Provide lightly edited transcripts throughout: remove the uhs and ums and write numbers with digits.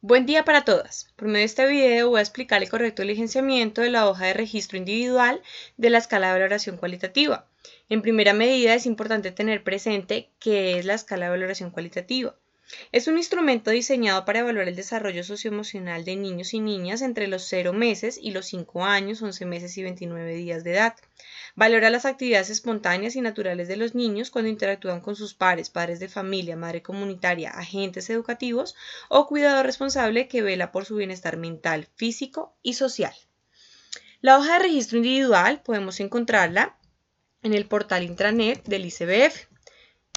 Buen día para todas. Por medio de este video voy a explicar el correcto diligenciamiento de la hoja de registro individual de la escala de valoración cualitativa. En primera medida es importante tener presente qué es la escala de valoración cualitativa. Es un instrumento diseñado para evaluar el desarrollo socioemocional de niños y niñas entre los 0 meses y los 5 años, 11 meses y 29 días de edad. Valora las actividades espontáneas y naturales de los niños cuando interactúan con sus pares, padres de familia, madre comunitaria, agentes educativos o cuidador responsable que vela por su bienestar mental, físico y social. La hoja de registro individual podemos encontrarla en el portal intranet del ICBF.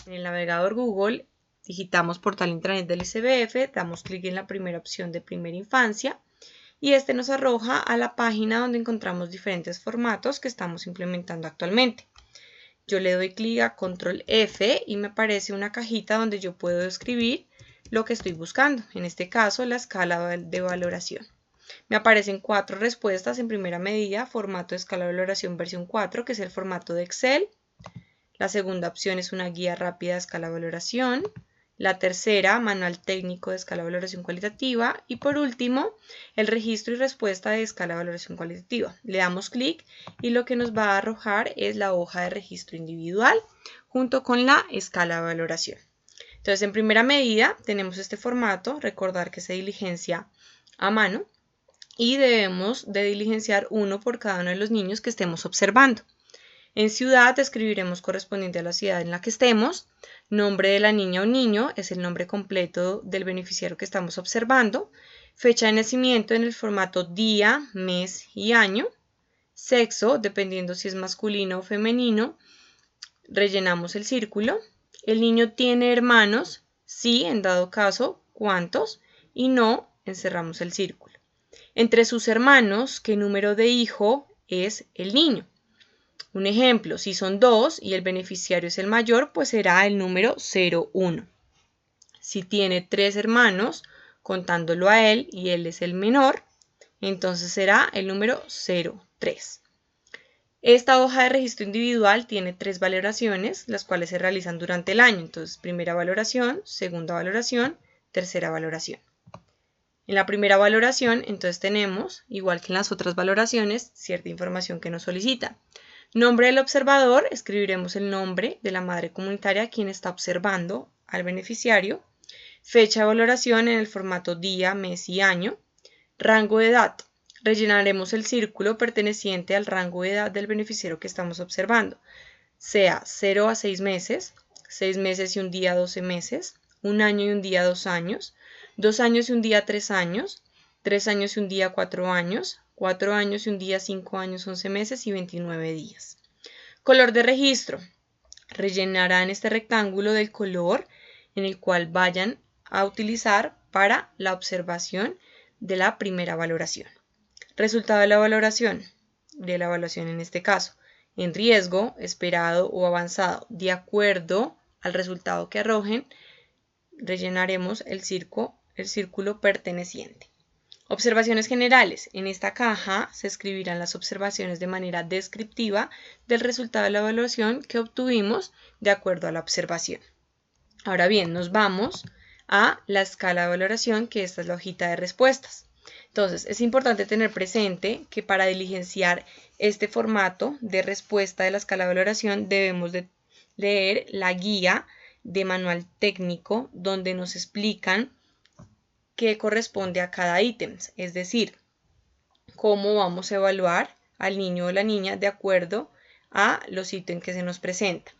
En el navegador Google digitamos portal intranet del ICBF, damos clic en la primera opción de primera infancia y este nos arroja a la página donde encontramos diferentes formatos que estamos implementando actualmente. Yo le doy clic a control F y me aparece una cajita donde yo puedo escribir lo que estoy buscando, en este caso la escala de valoración. Me aparecen 4 respuestas en primera medida, formato de escala de valoración versión 4, que es el formato de Excel. La segunda opción es una guía rápida de escala de valoración. La tercera, manual técnico de escala de valoración cualitativa. Y por último, el registro y respuesta de escala de valoración cualitativa. Le damos clic y lo que nos va a arrojar es la hoja de registro individual junto con la escala de valoración. Entonces, en primera medida, tenemos este formato. Recordar que se diligencia a mano y debemos de diligenciar uno por cada uno de los niños que estemos observando. En ciudad escribiremos correspondiente a la ciudad en la que estemos. Nombre de la niña o niño es el nombre completo del beneficiario que estamos observando. Fecha de nacimiento en el formato día, mes y año. Sexo, dependiendo si es masculino o femenino, rellenamos el círculo. El niño tiene hermanos, sí, en dado caso, ¿cuántos? Y no, encerramos el círculo. Entre sus hermanos, ¿qué número de hijo es el niño? Un ejemplo, si son 2 y el beneficiario es el mayor, pues será el número 01. Si tiene 3 hermanos, contándolo a él y él es el menor, entonces será el número 03. Esta hoja de registro individual tiene 3 valoraciones, las cuales se realizan durante el año. Entonces, primera valoración, segunda valoración, tercera valoración. En la primera valoración, entonces tenemos, igual que en las otras valoraciones, cierta información que nos solicita. Nombre del observador, escribiremos el nombre de la madre comunitaria quien está observando al beneficiario. Fecha de valoración en el formato día, mes y año. Rango de edad, rellenaremos el círculo perteneciente al rango de edad del beneficiario que estamos observando, sea 0 a 6 meses, 6 meses y un día 12 meses, 1 año y un día 2 años, 2 años y un día 3 años, 3 años y un día 4 años, 4 años y un día 5 años 11 meses y 29 días. Color de registro. Rellenarán este rectángulo del color en el cual vayan a utilizar para la observación de la primera valoración. Resultado de la evaluación en este caso, en riesgo, esperado o avanzado, de acuerdo al resultado que arrojen, rellenaremos el círculo perteneciente. Observaciones generales. En esta caja se escribirán las observaciones de manera descriptiva del resultado de la evaluación que obtuvimos de acuerdo a la observación. Ahora bien, nos vamos a la escala de valoración, que esta es la hojita de respuestas. Entonces, es importante tener presente que para diligenciar este formato de respuesta de la escala de valoración debemos de leer la guía de manual técnico donde nos explican qué corresponde a cada ítem, es decir, cómo vamos a evaluar al niño o la niña de acuerdo a los ítems que se nos presentan.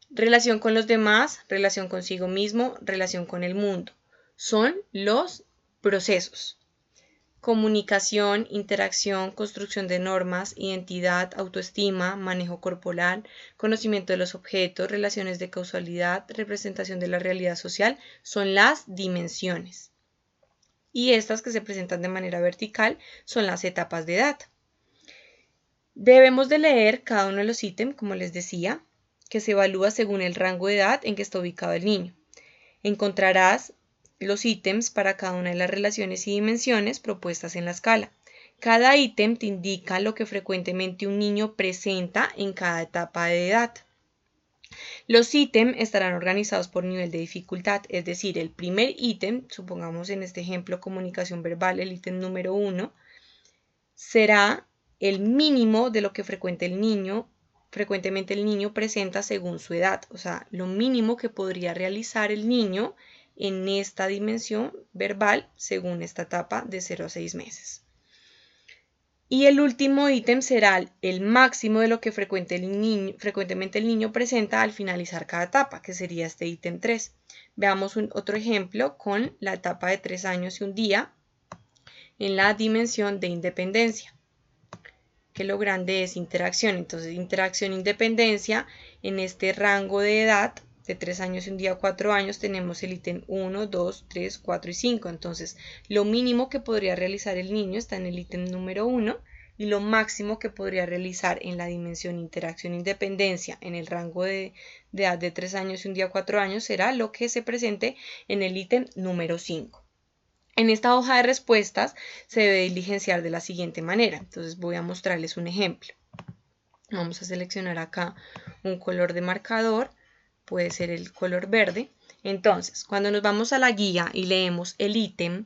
Relación con los demás, relación consigo mismo, relación con el mundo. Son los procesos. Comunicación, interacción, construcción de normas, identidad, autoestima, manejo corporal, conocimiento de los objetos, relaciones de causalidad, representación de la realidad social, son las dimensiones. Y estas que se presentan de manera vertical son las etapas de edad. Debemos de leer cada uno de los ítems, como les decía, que se evalúa según el rango de edad en que está ubicado el niño. Encontrarás los ítems para cada una de las relaciones y dimensiones propuestas en la escala. Cada ítem te indica lo que frecuentemente un niño presenta en cada etapa de edad. Los ítems estarán organizados por nivel de dificultad, es decir, el primer ítem, supongamos en este ejemplo comunicación verbal, el ítem número 1, será el mínimo de lo que frecuentemente el niño presenta según su edad, o sea, lo mínimo que podría realizar el niño en esta dimensión verbal según esta etapa de 0 a 6 meses. Y el último ítem será el máximo de lo que frecuentemente el niño presenta al finalizar cada etapa, que sería este ítem 3. Veamos otro ejemplo con la etapa de 3 años y un día en la dimensión de independencia, que lo grande es interacción. Entonces, interacción, independencia, en este rango de edad, de 3 años y un día a 4 años, tenemos el ítem 1, 2, 3, 4 y 5. Entonces, lo mínimo que podría realizar el niño está en el ítem número 1 y lo máximo que podría realizar en la dimensión interacción, independencia, en el rango de edad de 3 años y un día a 4 años, será lo que se presente en el ítem número 5. En esta hoja de respuestas se debe diligenciar de la siguiente manera. Entonces voy a mostrarles un ejemplo. Vamos a seleccionar acá un color de marcador, puede ser el color verde. Entonces, cuando nos vamos a la guía y leemos el ítem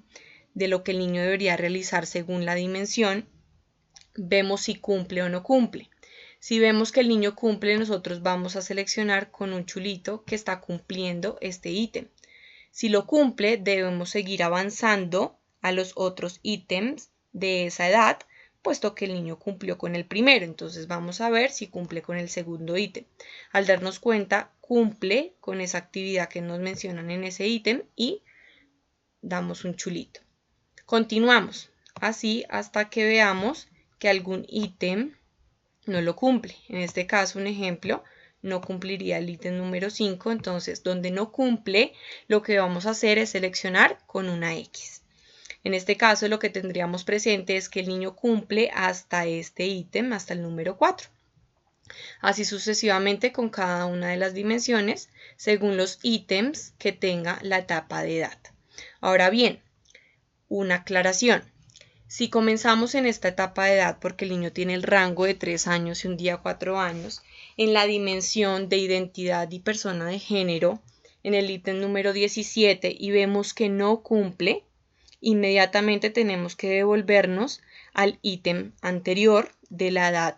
de lo que el niño debería realizar según la dimensión, vemos si cumple o no cumple. Si vemos que el niño cumple, nosotros vamos a seleccionar con un chulito que está cumpliendo este ítem. Si lo cumple, debemos seguir avanzando a los otros ítems de esa edad, puesto que el niño cumplió con el primero. Entonces vamos a ver si cumple con el segundo ítem. Al darnos cuenta, cumple con esa actividad que nos mencionan en ese ítem y damos un chulito. Continuamos así hasta que veamos que algún ítem no lo cumple. En este caso, un ejemplo, no cumpliría el ítem número 5, entonces donde no cumple, lo que vamos a hacer es seleccionar con una X. En este caso, lo que tendríamos presente es que el niño cumple hasta este ítem, hasta el número 4. Así sucesivamente con cada una de las dimensiones, según los ítems que tenga la etapa de edad. Ahora bien, una aclaración. Si comenzamos en esta etapa de edad porque el niño tiene el rango de 3 años y un día 4 años, en la dimensión de identidad y persona de género, en el ítem número 17 y vemos que no cumple, inmediatamente tenemos que devolvernos al ítem anterior de la edad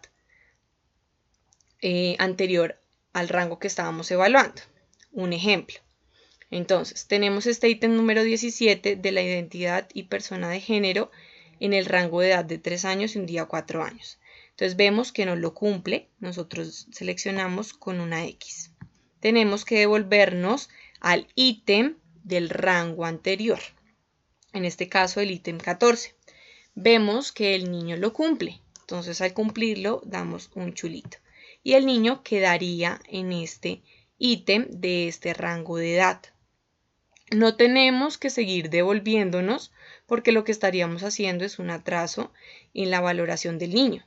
anterior al rango que estábamos evaluando. Un ejemplo. Entonces, tenemos este ítem número 17 de la identidad y persona de género en el rango de edad de 3 años y un día a 4 años. Entonces vemos que no lo cumple, nosotros seleccionamos con una X. Tenemos que devolvernos al ítem del rango anterior, en este caso el ítem 14. Vemos que el niño lo cumple, entonces al cumplirlo damos un chulito. Y el niño quedaría en este ítem de este rango de edad. No tenemos que seguir devolviéndonos porque lo que estaríamos haciendo es un atraso en la valoración del niño.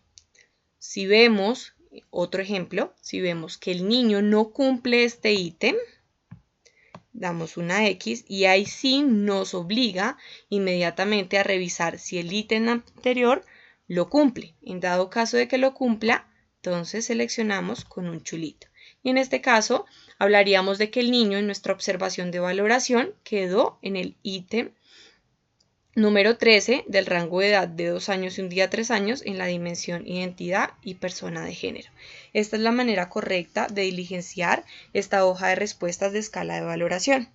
Si vemos, otro ejemplo, si vemos que el niño no cumple este ítem, damos una X y ahí sí nos obliga inmediatamente a revisar si el ítem anterior lo cumple. En dado caso de que lo cumpla, entonces seleccionamos con un chulito. Y en este caso, hablaríamos de que el niño en nuestra observación de valoración quedó en el ítem número 13 del rango de edad de 2 años y un día a 3 años en la dimensión identidad y persona de género. Esta es la manera correcta de diligenciar esta hoja de respuestas de escala de valoración.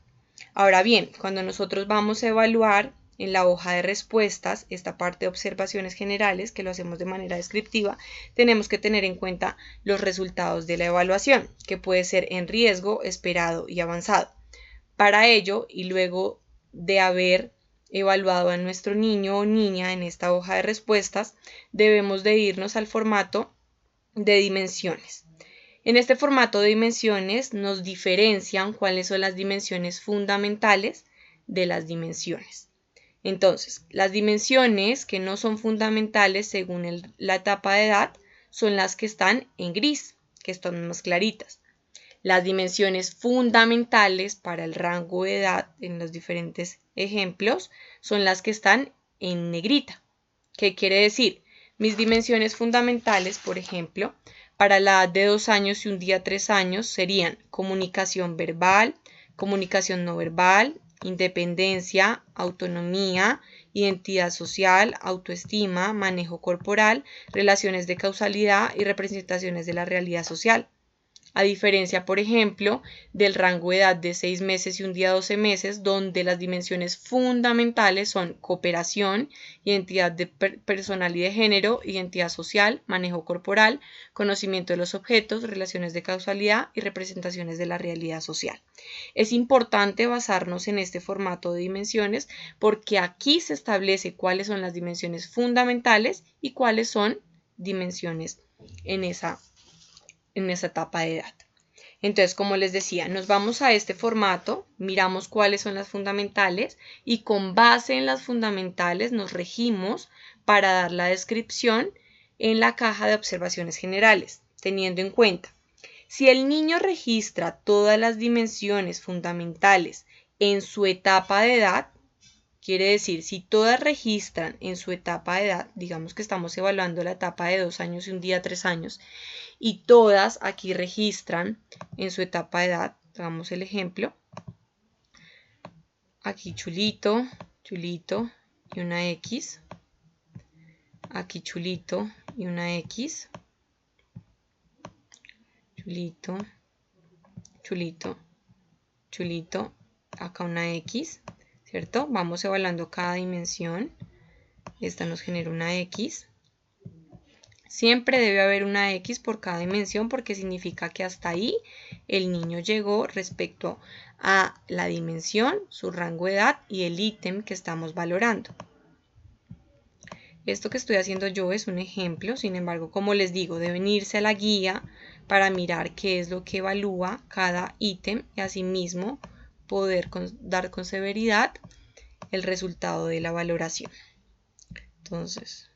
Ahora bien, cuando nosotros vamos a evaluar en la hoja de respuestas esta parte de observaciones generales, que lo hacemos de manera descriptiva, tenemos que tener en cuenta los resultados de la evaluación, que puede ser en riesgo, esperado y avanzado. Para ello, y luego de haber evaluado a nuestro niño o niña en esta hoja de respuestas, debemos de irnos al formato de dimensiones. En este formato de dimensiones nos diferencian cuáles son las dimensiones fundamentales de las dimensiones. Entonces, las dimensiones que no son fundamentales según la etapa de edad son las que están en gris, que están más claritas. Las dimensiones fundamentales para el rango de edad en los diferentes ejemplos son las que están en negrita. ¿Qué quiere decir? Mis dimensiones fundamentales, por ejemplo, Para la edad de 2 años y un día 3 años serían comunicación verbal, comunicación no verbal, independencia, autonomía, identidad social, autoestima, manejo corporal, relaciones de causalidad y representaciones de la realidad social. A diferencia, por ejemplo, del rango de edad de 6 meses y un día 12 meses, donde las dimensiones fundamentales son cooperación, identidad personal y de género, identidad social, manejo corporal, conocimiento de los objetos, relaciones de causalidad y representaciones de la realidad social. Es importante basarnos en este formato de dimensiones porque aquí se establece cuáles son las dimensiones fundamentales y cuáles son dimensiones en esa etapa de edad. Entonces, como les decía, nos vamos a este formato, miramos cuáles son las fundamentales y con base en las fundamentales nos regimos para dar la descripción en la caja de observaciones generales, teniendo en cuenta, si el niño registra todas las dimensiones fundamentales en su etapa de edad, quiere decir, si todas registran en su etapa de edad, digamos que estamos evaluando la etapa de 2 años y un día 3 años, y todas aquí registran en su etapa de edad, hagamos el ejemplo, aquí chulito, chulito y una X, aquí chulito y una X, chulito, chulito, chulito, acá una X, ¿cierto? Vamos evaluando cada dimensión, esta nos genera una X. Siempre debe haber una X por cada dimensión porque significa que hasta ahí el niño llegó respecto a la dimensión, su rango de edad y el ítem que estamos valorando. Esto que estoy haciendo yo es un ejemplo, sin embargo, como les digo, deben irse a la guía para mirar qué es lo que evalúa cada ítem y asimismo poder dar con severidad el resultado de la valoración. Entonces,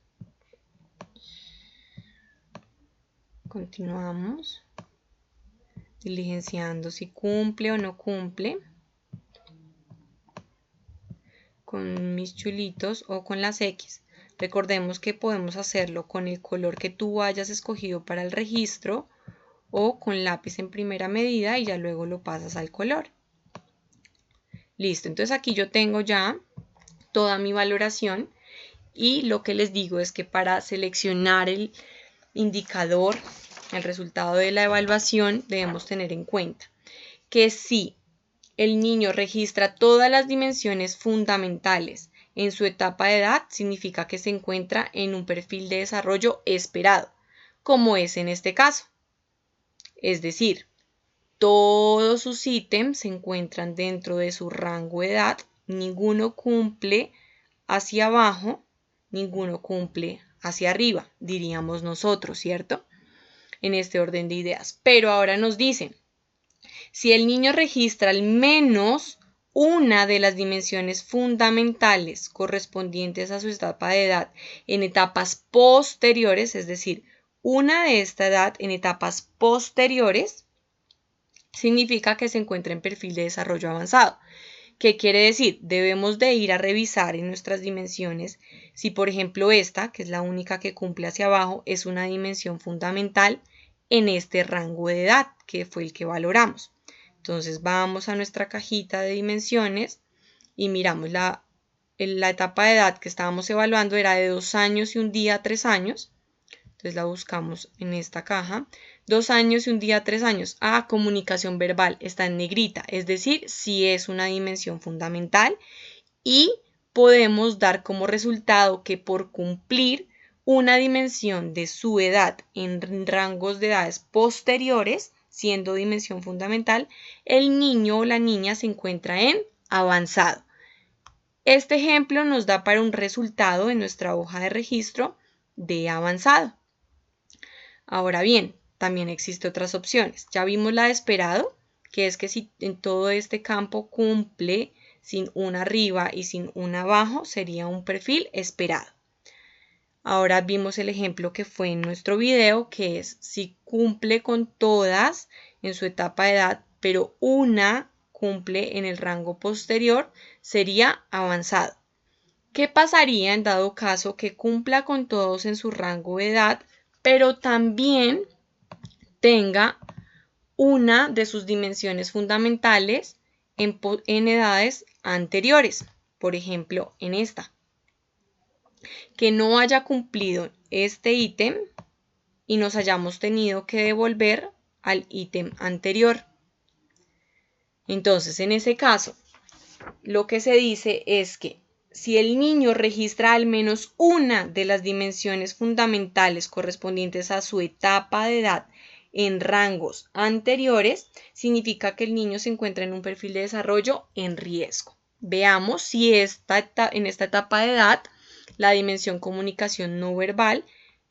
continuamos diligenciando si cumple o no cumple con mis chulitos o con las X. Recordemos que podemos hacerlo con el color que tú hayas escogido para el registro o con lápiz en primera medida y ya luego lo pasas al color. Listo, entonces aquí yo tengo ya toda mi valoración y lo que les digo es que para seleccionar el indicador, el resultado de la evaluación, debemos tener en cuenta que si el niño registra todas las dimensiones fundamentales en su etapa de edad, significa que se encuentra en un perfil de desarrollo esperado, como es en este caso. Es decir, todos sus ítems se encuentran dentro de su rango de edad, ninguno cumple hacia abajo, ninguno cumple hacia arriba, diríamos nosotros, ¿cierto? En este orden de ideas. Pero ahora nos dicen, si el niño registra al menos una de las dimensiones fundamentales correspondientes a su etapa de edad en etapas posteriores, es decir, una de esta edad en etapas posteriores, significa que se encuentra en perfil de desarrollo avanzado. ¿Qué quiere decir? Debemos de ir a revisar en nuestras dimensiones si, por ejemplo, esta, que es la única que cumple hacia abajo, es una dimensión fundamental en este rango de edad, que fue el que valoramos. Entonces vamos a nuestra cajita de dimensiones y miramos la etapa de edad que estábamos evaluando era de 2 años y un día 3 años. Entonces la buscamos en esta caja. 2 años y un día 3 años. Ah, comunicación verbal está en negrita, es decir, sí es una dimensión fundamental y podemos dar como resultado que por cumplir una dimensión de su edad en rangos de edades posteriores, siendo dimensión fundamental, el niño o la niña se encuentra en avanzado. Este ejemplo nos da para un resultado en nuestra hoja de registro de avanzado. Ahora bien, también existen otras opciones. Ya vimos la de esperado, que es que si en todo este campo cumple sin una arriba y sin una abajo, sería un perfil esperado. Ahora vimos el ejemplo que fue en nuestro video, que es si cumple con todas en su etapa de edad, pero una cumple en el rango posterior, sería avanzado. ¿Qué pasaría en dado caso que cumpla con todos en su rango de edad, pero también tenga una de sus dimensiones fundamentales en edades anteriores. Por ejemplo, en esta. Que no haya cumplido este ítem y nos hayamos tenido que devolver al ítem anterior. Entonces, en ese caso, lo que se dice es que si el niño registra al menos una de las dimensiones fundamentales correspondientes a su etapa de edad en rangos anteriores, significa que el niño se encuentra en un perfil de desarrollo en riesgo. Veamos si en esta etapa de edad la dimensión comunicación no verbal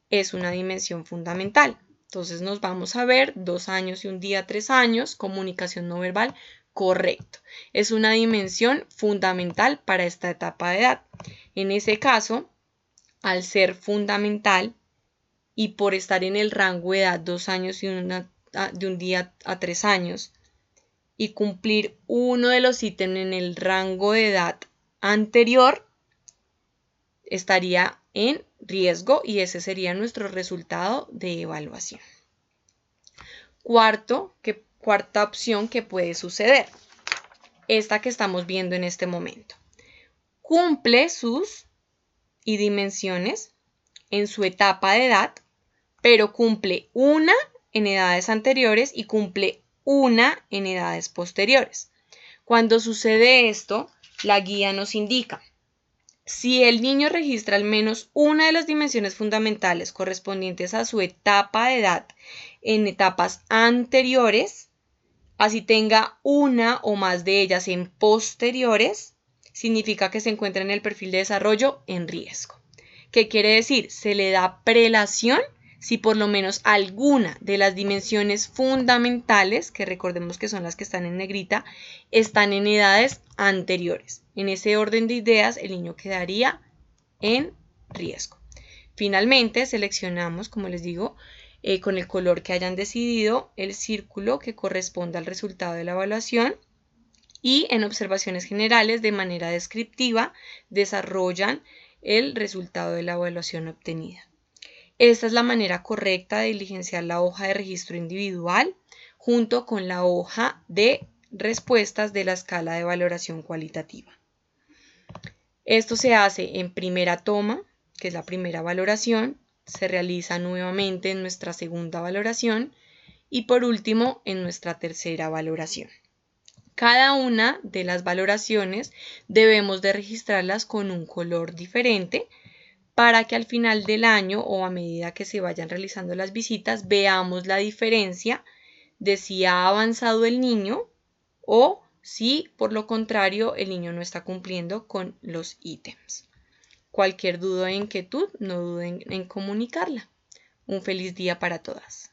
es una dimensión fundamental. Entonces nos vamos a ver 2 años y un día, 3 años, comunicación no verbal, correcto. Es una dimensión fundamental para esta etapa de edad. En ese caso, al ser fundamental y por estar en el rango de edad 2 años y de un día a 3 años y cumplir uno de los ítems en el rango de edad anterior, estaría en riesgo y ese sería nuestro resultado de evaluación. Cuarta opción que puede suceder. Esta que estamos viendo en este momento. Cumple sus dimensiones en su etapa de edad, pero cumple una en edades anteriores y cumple una en edades posteriores. Cuando sucede esto, la guía nos indica: si el niño registra al menos una de las dimensiones fundamentales correspondientes a su etapa de edad en etapas anteriores, así tenga una o más de ellas en posteriores, significa que se encuentra en el perfil de desarrollo en riesgo. ¿Qué quiere decir? Se le da prelación si por lo menos alguna de las dimensiones fundamentales, que recordemos que son las que están en negrita, están en edades anteriores. En ese orden de ideas, el niño quedaría en riesgo. Finalmente, seleccionamos, como les digo, con el color que hayan decidido, el círculo que corresponda al resultado de la evaluación y en observaciones generales, de manera descriptiva, desarrollan el resultado de la evaluación obtenida. Esta es la manera correcta de diligenciar la hoja de registro individual junto con la hoja de respuestas de la escala de valoración cualitativa. Esto se hace en primera toma, que es la primera valoración, se realiza nuevamente en nuestra segunda valoración y por último en nuestra tercera valoración. Cada una de las valoraciones debemos de registrarlas con un color diferente para que al final del año o a medida que se vayan realizando las visitas veamos la diferencia de si ha avanzado el niño o si por lo contrario el niño no está cumpliendo con los ítems. Cualquier duda o inquietud, no duden en comunicarla. Un feliz día para todas.